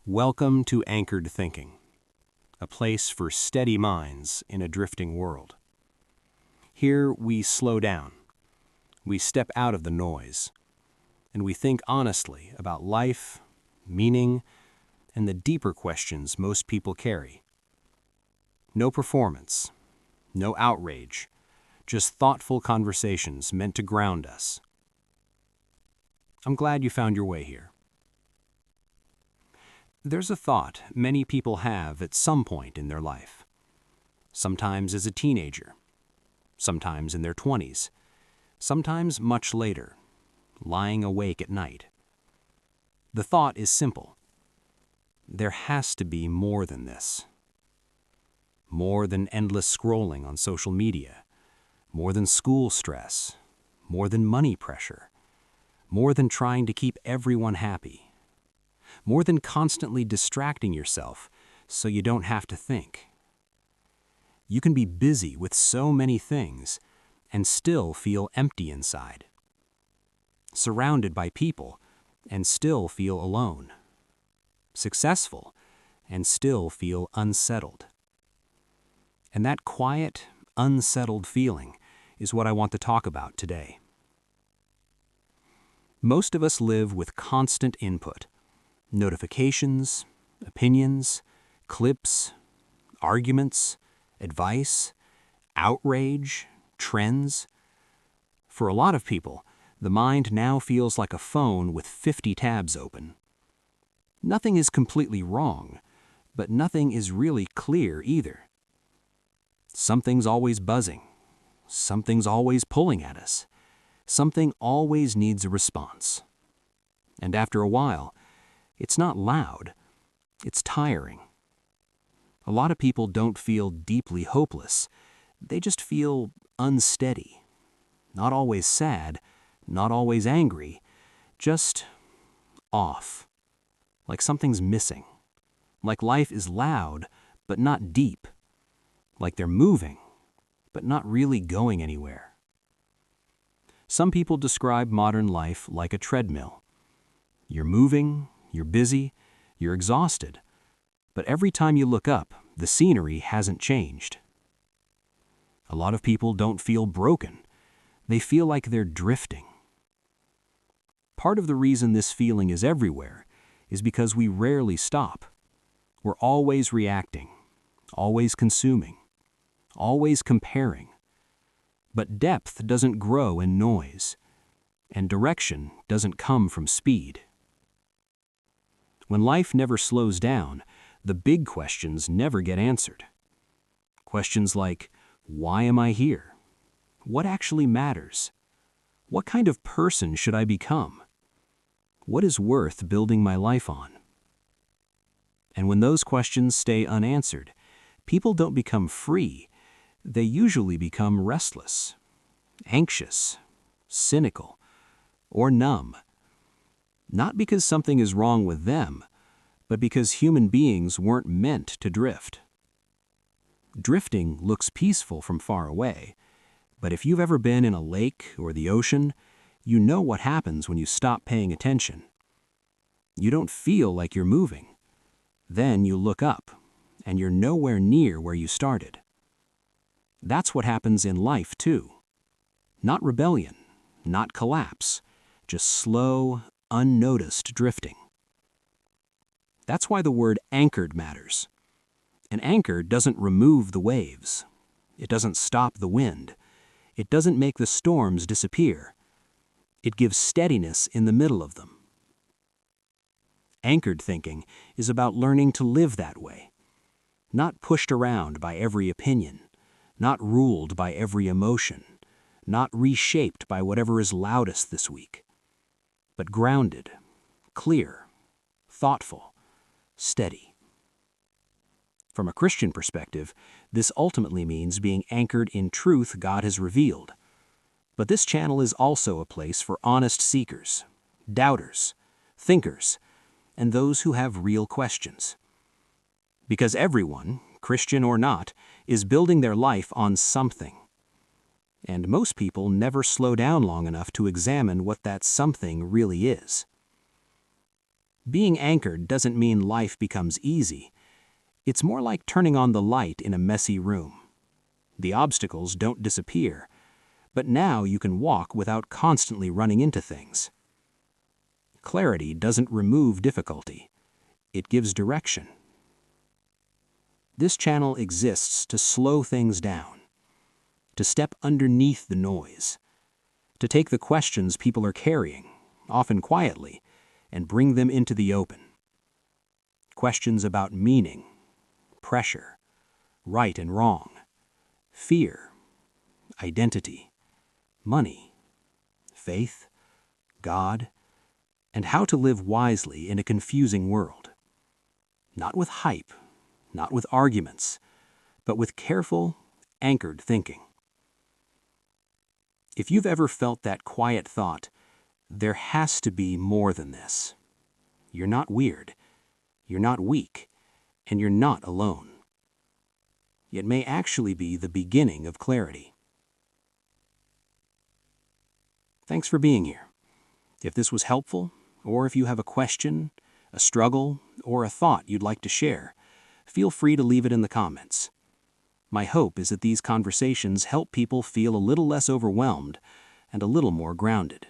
Welcome to Anchored Thinking, a place for steady minds in a drifting world. Here we slow down, we step out of the noise, and we think honestly about life, meaning, and the deeper questions most people carry. No performance, no outrage, just thoughtful conversations meant to ground us. I'm glad you found your way here. There's a thought many people have at some point in their life. Sometimes as a teenager, sometimes in their 20s, sometimes much later, lying awake at night. The thought is simple. There has to be more than this. More than endless scrolling on social media, more than school stress, more than money pressure, more than trying to keep everyone happy. More than constantly distracting yourself so you don't have to think. You can be busy with so many things and still feel empty inside. Surrounded by people and still feel alone. Successful and still feel unsettled. And that quiet, unsettled feeling is what I want to talk about today. Most of us live with constant input. Notifications, opinions, clips, arguments, advice, outrage, trends. For a lot of people, the mind now feels like a phone with 50 tabs open. Nothing is completely wrong, but nothing is really clear either. Something's always buzzing. Something's always pulling at us. Something always needs a response. And after a while, it's not loud, it's tiring. A lot of people don't feel deeply hopeless. They just feel unsteady. Not always sad, not always angry, just off. Like something's missing. Like life is loud, but not deep. Like they're moving, but not really going anywhere. Some people describe modern life like a treadmill. You're moving, you're busy, you're exhausted, but every time you look up, the scenery hasn't changed. A lot of people don't feel broken. They feel like they're drifting. Part of the reason this feeling is everywhere is because we rarely stop. We're always reacting, always consuming, always comparing. But depth doesn't grow in noise, and direction doesn't come from speed. When life never slows down, the big questions never get answered. Questions like, why am I here? What actually matters? What kind of person should I become? What is worth building my life on? And when those questions stay unanswered, people don't become free. They usually become restless, anxious, cynical, or numb. Not because something is wrong with them, but because human beings weren't meant to drift. Drifting looks peaceful from far away, but if you've ever been in a lake or the ocean, you know what happens when you stop paying attention. You don't feel like you're moving. Then you look up, and you're nowhere near where you started. That's what happens in life, too. Not rebellion, not collapse, just slow, unnoticed drifting. That's why the word anchored matters. An anchor doesn't remove the waves. It doesn't stop the wind. It doesn't make the storms disappear. It gives steadiness in the middle of them. Anchored thinking is about learning to live that way. Not pushed around by every opinion. Not ruled by every emotion. Not reshaped by whatever is loudest this week. But grounded, clear, thoughtful, steady. From a Christian perspective, this ultimately means being anchored in truth God has revealed. But this channel is also a place for honest seekers, doubters, thinkers, and those who have real questions. Because everyone, Christian or not, is building their life on something. And most people never slow down long enough to examine what that something really is. Being anchored doesn't mean life becomes easy. It's more like turning on the light in a messy room. The obstacles don't disappear, but now you can walk without constantly running into things. Clarity doesn't remove difficulty. It gives direction. This channel exists to slow things down, to step underneath the noise, to take the questions people are carrying, often quietly, and bring them into the open. Questions about meaning, pressure, right and wrong, fear, identity, money, faith, God, and how to live wisely in a confusing world. Not with hype, not with arguments, but with careful, anchored thinking. If you've ever felt that quiet thought, there has to be more than this. You're not weird, you're not weak, and you're not alone. It may actually be the beginning of clarity. Thanks for being here. If this was helpful, or if you have a question, a struggle, or a thought you'd like to share, feel free to leave it in the comments. My hope is that these conversations help people feel a little less overwhelmed and a little more grounded.